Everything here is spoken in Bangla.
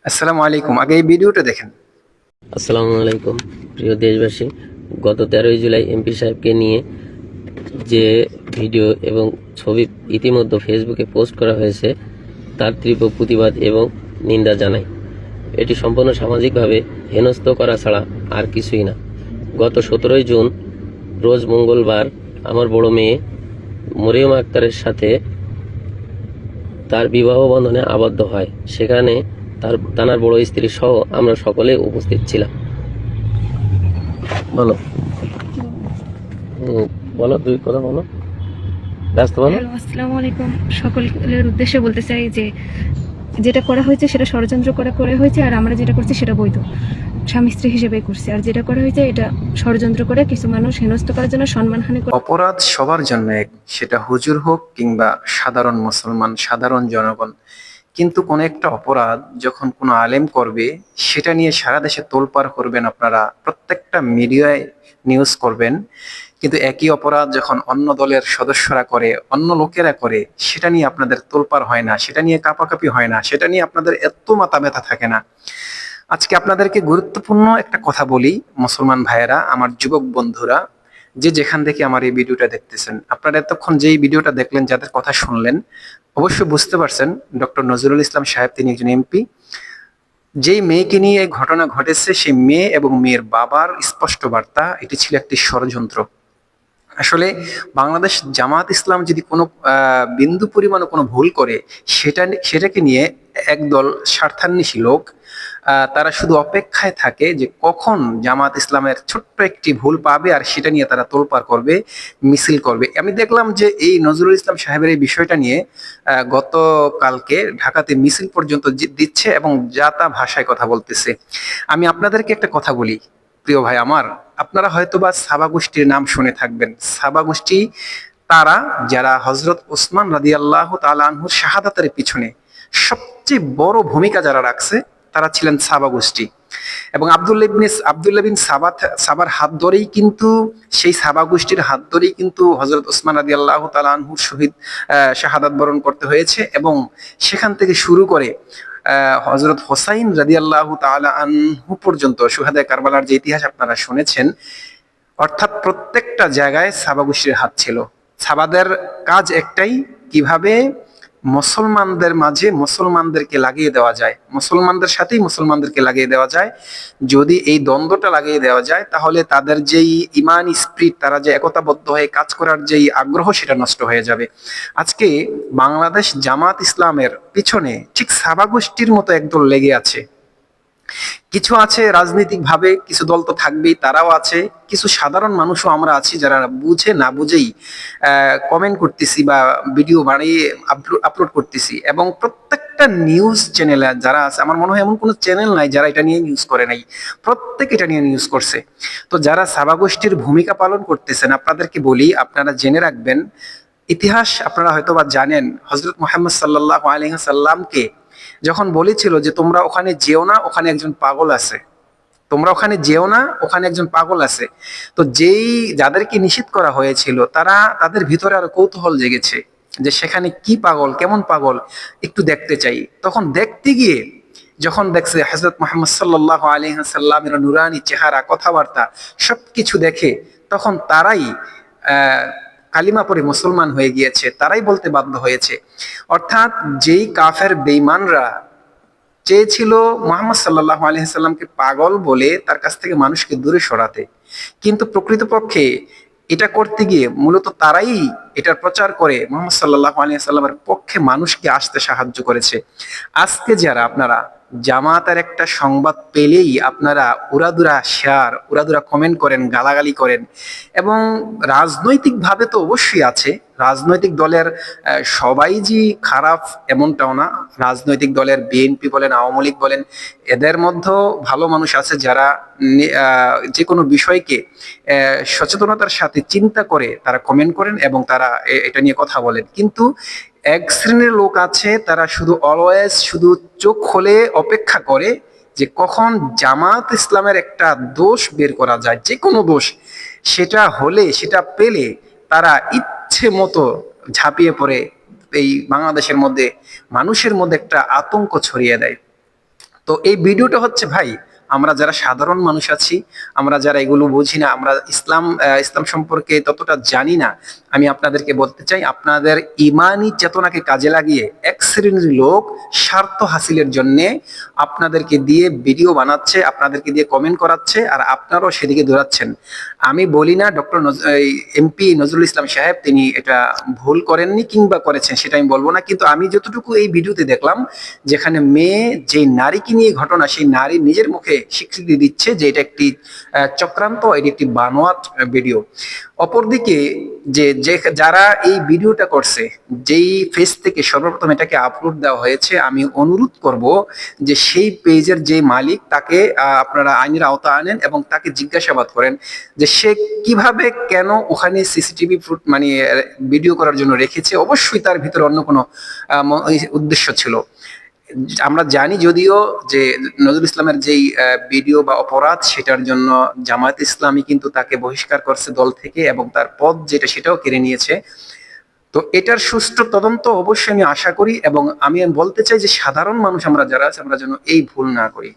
আসসালামু আলাইকুম। আগে এই ভিডিওটা দেখেন। আসসালামু আলাইকুম প্রিয় দেশবাসী। গত 13ই জুলাই এমপি সাহেবকে নিয়ে যে ভিডিও এবং ছবি ইতিমধ্যে ফেসবুকে পোস্ট করা হয়েছে তার তীব্র প্রতিবাদ এবং নিন্দা জানাই। এটি সম্পূর্ণ সামাজিকভাবে হেনস্থ করা ছাড়া আর কিছুই না। গত 17ই জুন রোজ মঙ্গলবার আমার বড় মেয়ে মরিয়ম আক্তারের সাথে তার বিবাহ বন্ধনে আবদ্ধ হয়। সেখানে তার বড় স্ত্রী সহ আমরা সকলে উপস্থিত ছিলাম। বলো বলো, দুই কথা বলো, ব্যস্ত বলো। হ্যালো, আসসালামু আলাইকুম। সকলের উদ্দেশ্যে বলতে চাই যে যেটা করা হয়েছে সেটা ষড়যন্ত্র করা হয়েছে, আর আমরা যেটা করছি সেটা বৈধ, স্বামী স্ত্রী হিসেবে করছি। আর যেটা করা হয়েছে এটা ষড়যন্ত্র করে কিছু মানুষ হেনস্থ করার জন্য, সম্মানহানি করে। অপরাধ সবার জন্য এক, সেটা হুজুর হোক কিংবা সাধারণ মুসলমান, সাধারণ জনগণ। কিন্তু কোনো একটা অপরাধ যখন কোনো আলেম করবে, সেটা নিয়ে সারা দেশে তোলপাড় করবেন, আপনারা প্রত্যেকটা মিডিয়ায় নিউজ করবেন। কিন্তু একই অপরাধ যখন অন্য দলের সদস্যরা করে, অন্য লোকেরা করে, সেটা নিয়ে আপনাদের তোলপাড় হয় না, সেটা নিয়ে কাঁপাকাঁপি হয় না, সেটা নিয়ে আপনাদের এত মাথা ব্যথা থাকে না। আজকে আপনাদেরকে গুরুত্বপূর্ণ একটা কথা বলি, মুসলমান ভাইয়েরা, আমার যুবক বন্ধুরা, যে যেখান থেকে আমার এই ভিডিওটা দেখতেছেন, আপনারা এতক্ষণ যেই ভিডিওটা দেখলেন, যাদের কথা শুনলেন, অবশ্যই বুঝতে পারছেন ডক্টর নজরুল ইসলাম সাহেব তিনি একজন এমপি। যেই মেয়েকে নিয়ে এই ঘটনা ঘটেছে, সেই মেয়ে এবং মেয়ের বাবার স্পষ্ট বার্তা, এটি ছিল একটি ষড়যন্ত্র। আসলে বাংলাদেশ জামাত ইসলাম যদি কোনো বিন্দু পরিমাণে কোনো ভুল করে, সেটাকে নিয়ে একদল স্বার্থান্বেষী লোক, তারা শুধু অপেক্ষায় থাকে যে কখন জামাত ইসলামের ছোট্ট একটি ভুল পাবে আর সেটা নিয়ে তারা তোলপাড় করবে, মিছিল করবে। আমি দেখলাম যে এই নজরুল ইসলাম সাহেবের এই বিষয়টা নিয়ে গতকালকে ঢাকাতে মিছিল পর্যন্ত দিচ্ছে এবং যা তা ভাষায় কথা বলতেছে। আমি আপনাদেরকে একটা কথা বলি, প্রিয় ভাই আমার, আপনারা হয়তোবা সাবা গোষ্ঠীর নাম শুনে থাকবেন। সাবা গোষ্ঠী তারা যারা হযরত ওসমান রাদিয়াল্লাহু তাআলা আনহুর শাহাদাতের পিছনে সবচেয়ে বড় ভূমিকা যারা রাখছে, তারা ছিলেন সাবা গোষ্ঠী। এবং আব্দুল্লাহ বিন সাবার হাত ধরেই কিন্তু, সেই সাবা গোষ্ঠীর হাত ধরেই কিন্তু হযরত ওসমান রাদিয়াল্লাহু তাআলা আনহুর শাহাদাত বরণ করতে হয়েছে। এবং সেখান থেকে শুরু করে হযরত হোসাইন রাদিয়াল্লাহু তাআলা আনহু পর্যন্ত শুহাদায়ে কারবালার যে ইতিহাস আপনারা শুনেছেন, অর্থাৎ প্রত্যেকটা জায়গায় সাবা গোষ্ঠীর হাত ছিল। সাবাদের কাজ একটাই, কিভাবে মুসলমানদের মাঝে মুসলমানদেরকে লাগিয়ে দেওয়া যায়, মুসলমানদের সাথেই মুসলমানদেরকে লাগিয়ে দেওয়া যায়। যদি এই দ্বন্দ্বটা লাগিয়ে দেওয়া যায়, তাহলে তাদের যেই ইমান স্পিরিট, তারা যে একতাবদ্ধ হয়ে কাজ করার যেই আগ্রহ, সেটা নষ্ট হয়ে যাবে। আজকে বাংলাদেশ জামাত ইসলামের পিছনে ঠিক সাবা গোষ্ঠীর মতো একদল লেগে আছে। কিছু আছে রাজনৈতিক ভাবে, কিছু দল তো থাকবেই, তারাও আছে। কিছু সাধারণ মানুষও আমরা আছি যারা বুঝে না বুঝেই কমেন্ট করতেছি বা ভিডিও বানিয়ে আপলোড করতেছি। এবং প্রত্যেকটা নিউজ চ্যানেলে যারা আছে, আমার মনে হয় এমন কোনো চ্যানেল নাই যারা এটা নিয়ে নিউজ করে নাই, প্রত্যেক এটা নিয়ে নিউজ করছে। তো যারা সাবা গোষ্ঠীর ভূমিকা পালন করতেছেন, আপনাদেরকে বলি, আপনারা জেনে রাখবেন, ইতিহাস আপনারা হয়তো বা জানেন, হযরত মুহাম্মদ সাল্লাল্লাহু আলাইহি সাল্লামকে যখন বলেছিল যে তোমরা ওখানে যেও না, ওখানে একজন পাগল আছে, তোমরা ওখানে যেও না, ওখানে একজন পাগল আছে। তো যাদেরকে নিষেধ করা হয়েছিল, তাদের ভিতরে আরো কৌতূহল জেগেছে যে সেখানে কি পাগল, কেমন পাগল, একটু দেখতে চাই। তখন দেখতে গিয়ে যখন দেখছে হযরত মুহাম্মদ সাল্লাল্লাহু আলাইহি সাল্লামের নুরানি চেহারা, কথাবার্তা সবকিছু দেখে, তখন তারাই কালিমা পড়ে মুসলমান হয়ে গিয়েছে, তারাই বলতে বাধ্য হয়েছে। অর্থাৎ যেই কাফের বেঈমানরা চেয়েছিল মুহাম্মদ সাল্লাল্লাহু আলাইহি সাল্লামকে পাগল বলে তার কাছ থেকে মানুষকে দূরে সরাতে, কিন্তু প্রকৃতপক্ষে এটা করতে গিয়ে মূলত তারাই এটার প্রচার করে মুহাম্মদ সাল্লাল্লাহু আলাইহি সাল্লামের পক্ষে মানুষকে আসতে সাহায্য করেছে। আজকে যারা আপনারা জামাতের একটা সংবাদ পেলেই আপনারা উড়াদুরা শেয়ার, উড়াদুরা কমেন্ট করেন, গালাগালি করেন, এবং রাজনৈতিক ভাবে তো অবশ্যই আছে, রাজনৈতিক দলের সবাই যে খারাপ এমনটাও না। রাজনৈতিক দলের বিএনপি বলেন, আওয়ামী লীগ বলেন, এদের মধ্যেও ভালো মানুষ আছে যারা যে কোনো বিষয়কে সচেতনতার সাথে চিন্তা করে তারা কমেন্ট করেন এবং তারা এটা নিয়ে কথা বলেন। কিন্তু এক শ্রেণীর লোক আছে, তারা শুধু অলওয়েজ শুধু চোখ খুলে অপেক্ষা করে যে কখন জামাত ইসলামের একটা দোষ বের করা যায়, যে কোনো দোষ, সেটা হলে, সেটা পেলে তারা ইচ্ছে মতো ঝাঁপিয়ে পড়ে এই বাংলাদেশের মধ্যে মানুষের মধ্যে একটা আতঙ্ক ছড়িয়ে দেয়। তো এই ভিডিওটা হচ্ছে ভাই, আমরা যারা সাধারণ মানুষ আছি, আমরা যারা এগুলো বুঝি না, আমরা ইসলাম সম্পর্কে ততটা জানি না, আমি আপনাদেরকে বলতে চাই, আপনাদের ইমানি চেতনাকে কাজে লাগিয়ে এক শ্রেণীর লোক স্বার্থ হাসিলের জন্য আপনাদেরকে দিয়ে ভিডিও বানাচ্ছে, আপনাদেরকে দিয়ে কমেন্ট করাচ্ছে, আর আপনারাও সেদিকে দৌড়াচ্ছেন। আমি বলি না ডক্টর এমপি নজরুল ইসলাম সাহেব তিনি এটা ভুল করেননি কিংবা করেছেন, সেটা আমি বলবো না, কিন্তু আমি যতটুকু এই ভিডিওতে দেখলাম, যেখানে মেয়ে যে নারীকে নিয়ে ঘটনা, সেই নারী নিজের মুখে স্বীকৃতি দিচ্ছে যে এটা একটি চক্রান্ত, এটি একটি বানোয়াট ভিডিও। অপরদিকে যারা এই ভিডিওটা করছে, যেই ফেস থেকে সর্বপ্রথম এটাকে আপলোড দেওয়া হয়েছে, আমি অনুরোধ করব যে সেই পেজের যে মালিক তাকে আপনারা আইনের আওতা আনেন এবং তাকে জিজ্ঞাসাবাদ করেন যে সে কিভাবে কেন ওখানে সিসিটিভি ফুট মানে ভিডিও করার জন্য রেখেছে। অবশ্যই তার ভিতরে অন্য কোনো উদ্দেশ্য ছিল। আমরা জানি যদিও যে নজরুল ইসলামের যেই ভিডিও বা অপরাধ, সেটার জন্য জামায়াত ইসলামী কিন্তু তাকে বহিষ্কার করছে দল থেকে, এবং তার পদ যেটা সেটাও কেড়ে নিয়েছে। তো এটার সুষ্ঠু তদন্ত অবশ্যই আমি আশা করি, এবং আমি বলতে চাই যে সাধারণ মানুষ আমরা যারা আছে, আমরা যেন এই ভুল না করি।